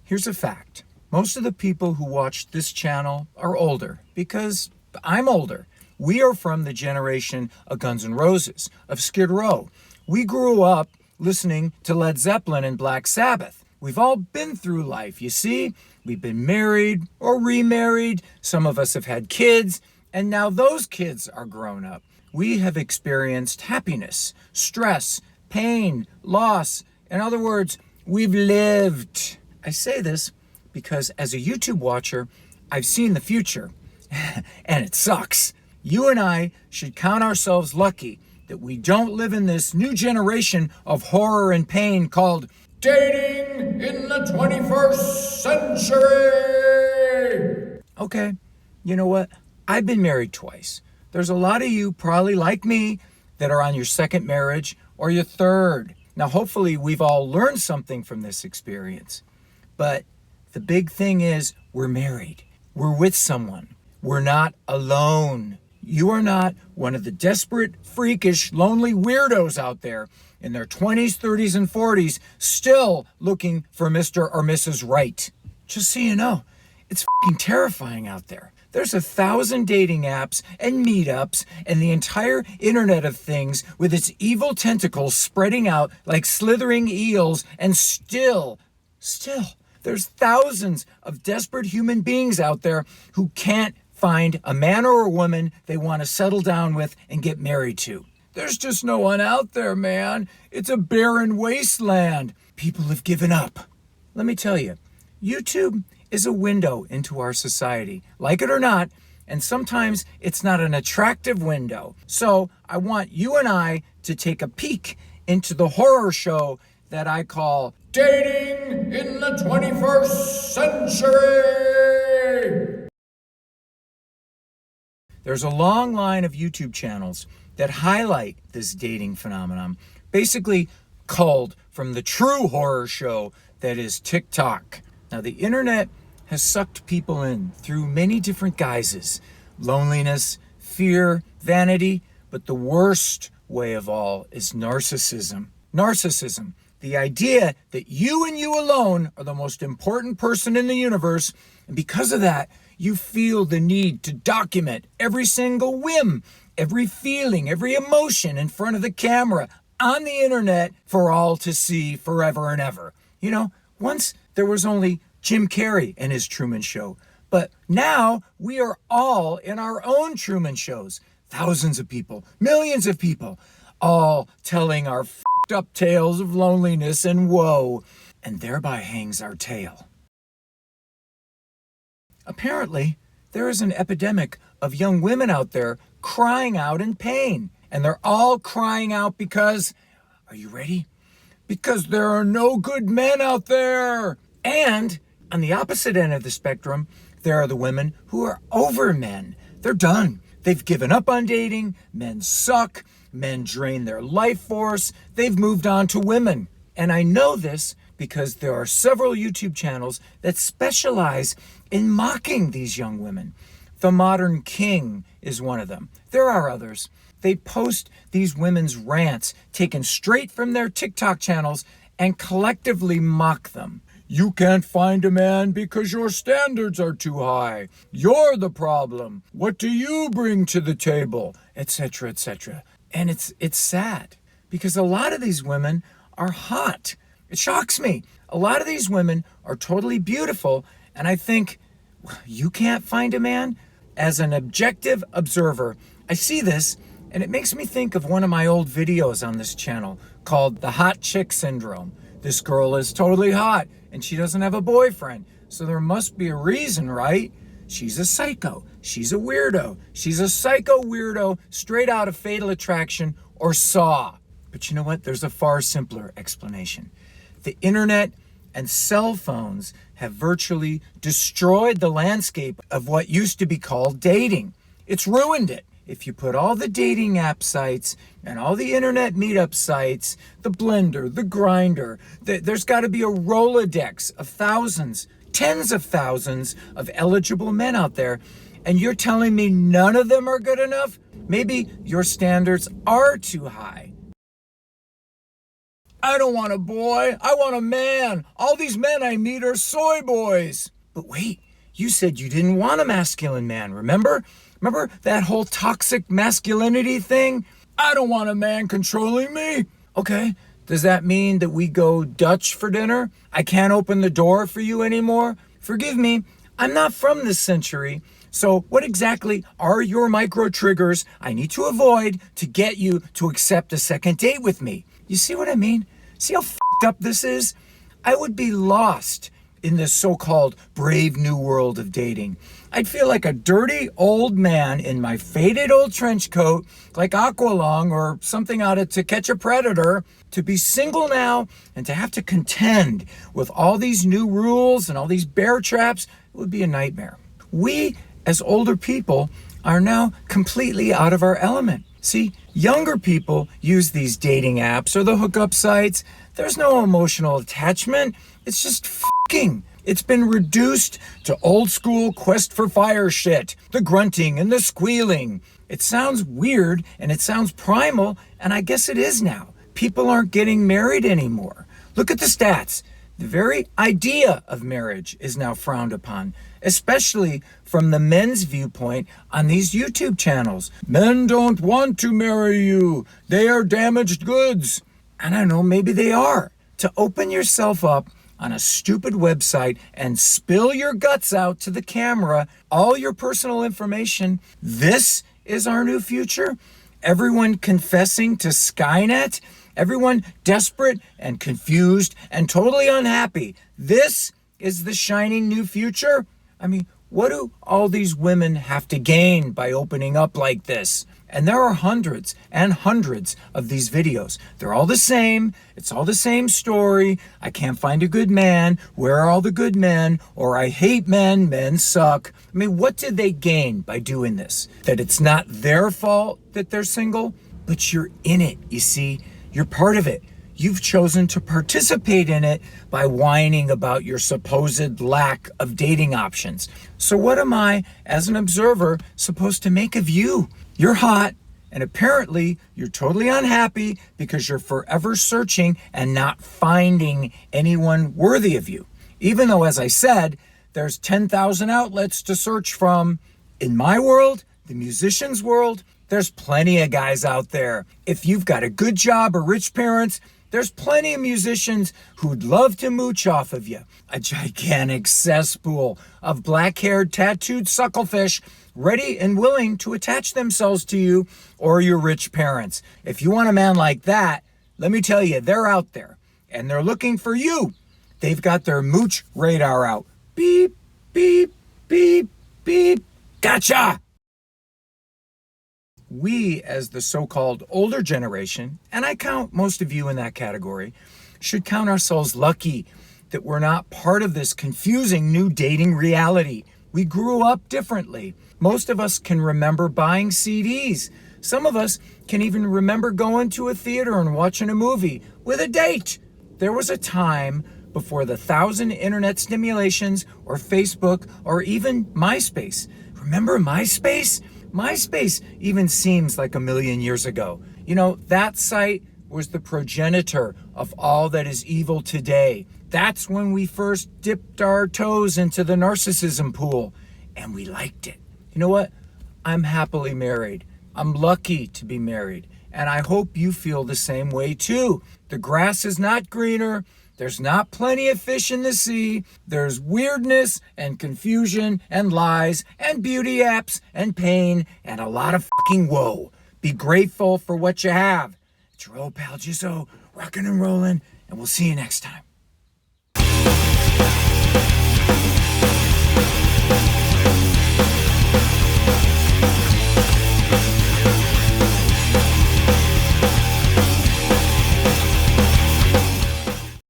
Here's a fact. Most of the people who watch this channel are older because I'm older. We are from the generation of Guns N' Roses, of Skid Row. We grew up listening to Led Zeppelin and Black Sabbath. We've all been through life, you see? We've been married or remarried. Some of us have had kids, and now those kids are grown up. We have experienced happiness, stress, pain, loss. In other words, we've lived. I say this because as a YouTube watcher, I've seen the future, and it sucks. You and I should count ourselves lucky that we don't live in this new generation of horror and pain called dating in the 21st century. Okay, you know what? I've been married twice. There's a lot of you probably like me that are on your second marriage or your third. Now, hopefully we've all learned something from this experience. But the big thing is we're married. We're with someone. We're not alone. You are not one of the desperate, freakish, lonely weirdos out there in their 20s, 30s, and 40s still looking for Mr. or Mrs. Right. Just so you know, it's fucking terrifying out there. There's 1,000 dating apps and meetups and the entire Internet of Things with its evil tentacles spreading out like slithering eels, and still, there's thousands of desperate human beings out there who can't find a man or a woman they want to settle down with and get married to. There's just no one out there, man. It's a barren wasteland. People have given up. Let me tell you, YouTube is a window into our society, like it or not, and sometimes it's not an attractive window. So I want you and I to take a peek into the horror show that I call Dating in the 21st Century. There's a long line of YouTube channels that highlight this dating phenomenon, basically culled from the true horror show that is TikTok. Now, the internet has sucked people in through many different guises: loneliness, fear, vanity, but the worst way of all is narcissism. Narcissism, the idea that you and you alone are the most important person in the universe, and because of that, you feel the need to document every single whim, every feeling, every emotion in front of the camera on the internet for all to see forever and ever. You know, once there was only Jim Carrey and his Truman Show, but now we are all in our own Truman Shows. Thousands of people, millions of people, all telling our f***ed up tales of loneliness and woe, and thereby hangs our tale. Apparently, there is an epidemic of young women out there crying out in pain. And they're all crying out because, are you ready? Because there are no good men out there. And on the opposite end of the spectrum, there are the women who are over men. They're done. They've given up on dating. Men suck. Men drain their life force. They've moved on to women. And I know this because there are several YouTube channels that specialize in mocking these young women. The Modern King is one of them. There are others. They post these women's rants taken straight from their TikTok channels and collectively mock them. You can't find a man because your standards are too high. You're the problem. What do you bring to the table? Etc., etc. And it's sad because a lot of these women are hot. It shocks me. A lot of these women are totally beautiful, and I think, you can't find a man? As an objective observer, I see this, and it makes me think of one of my old videos on this channel called The Hot Chick Syndrome. This girl is totally hot, and she doesn't have a boyfriend, so there must be a reason, right? She's a psycho. She's a weirdo. She's a psycho weirdo straight out of Fatal Attraction or Saw. But you know what? There's a far simpler explanation. The internet and cell phones have virtually destroyed the landscape of what used to be called dating. It's ruined it. If you put all the dating app sites and all the internet meetup sites, the Blender, the Grinder, there's got to be a Rolodex of thousands, tens of thousands of eligible men out there. And you're telling me none of them are good enough? Maybe your standards are too high. I don't want a boy. I want a man. All these men I meet are soy boys. But wait, you said you didn't want a masculine man, remember? Remember that whole toxic masculinity thing? I don't want a man controlling me. Okay, does that mean that we go Dutch for dinner? I can't open the door for you anymore? Forgive me, I'm not from this century. So what exactly are your micro triggers I need to avoid to get you to accept a second date with me? You see what I mean? See how f***ed up this is? I would be lost in this so-called brave new world of dating. I'd feel like a dirty old man in my faded old trench coat, like Aqualung or something out of To Catch a Predator, to be single now and to have to contend with all these new rules and all these bear traps. It would be a nightmare. We, as older people, are now completely out of our element. See, younger people use these dating apps or the hookup sites. There's no emotional attachment. It's just f***ing. It's been reduced to old school quest for fire shit. The grunting and the squealing. It sounds weird and it sounds primal, and I guess it is now. People aren't getting married anymore. Look at the stats. The very idea of marriage is now frowned upon, especially from the men's viewpoint on these YouTube channels. Men don't want to marry you. They are damaged goods. And I know, maybe they are. To open yourself up on a stupid website and spill your guts out to the camera, all your personal information, this is our new future? Everyone confessing to Skynet? Everyone desperate and confused and totally unhappy. This is the shining new future? I mean, what do all these women have to gain by opening up like this? And there are hundreds and hundreds of these videos. They're all the same. It's all the same story. I can't find a good man. Where are all the good men? Or I hate men. Men suck. I mean, what did they gain by doing this? That it's not their fault that they're single? But you're in it, you see. You're part of it. You've chosen to participate in it by whining about your supposed lack of dating options. So what am I, as an observer, supposed to make of you? You're hot, and apparently you're totally unhappy because you're forever searching and not finding anyone worthy of you. Even though, as I said, there's 10,000 outlets to search from. In my world, the musician's world, there's plenty of guys out there. If you've got a good job or rich parents, there's plenty of musicians who'd love to mooch off of you. A gigantic cesspool of black-haired, tattooed sucklefish ready and willing to attach themselves to you or your rich parents. If you want a man like that, let me tell you, they're out there, and they're looking for you. They've got their mooch radar out. Beep, beep, beep, beep. Gotcha! We, as the so-called older generation, and I count most of you in that category, should count ourselves lucky that we're not part of this confusing new dating reality. We grew up differently. Most of us can remember buying CDs. Some of us can even remember going to a theater and watching a movie with a date. There was a time before the 1,000 internet stimulations or Facebook or even MySpace. Remember MySpace? MySpace even seems like a million years ago. You know, that site was the progenitor of all that is evil today. That's when we first dipped our toes into the narcissism pool, and we liked it. You know what? I'm happily married. I'm lucky to be married, and I hope you feel the same way too. The grass is not greener. There's not plenty of fish in the sea. There's weirdness and confusion and lies and beauty apps and pain and a lot of fucking woe. Be grateful for what you have. It's your old pal Jizzo, rockin' and rollin', and we'll see you next time.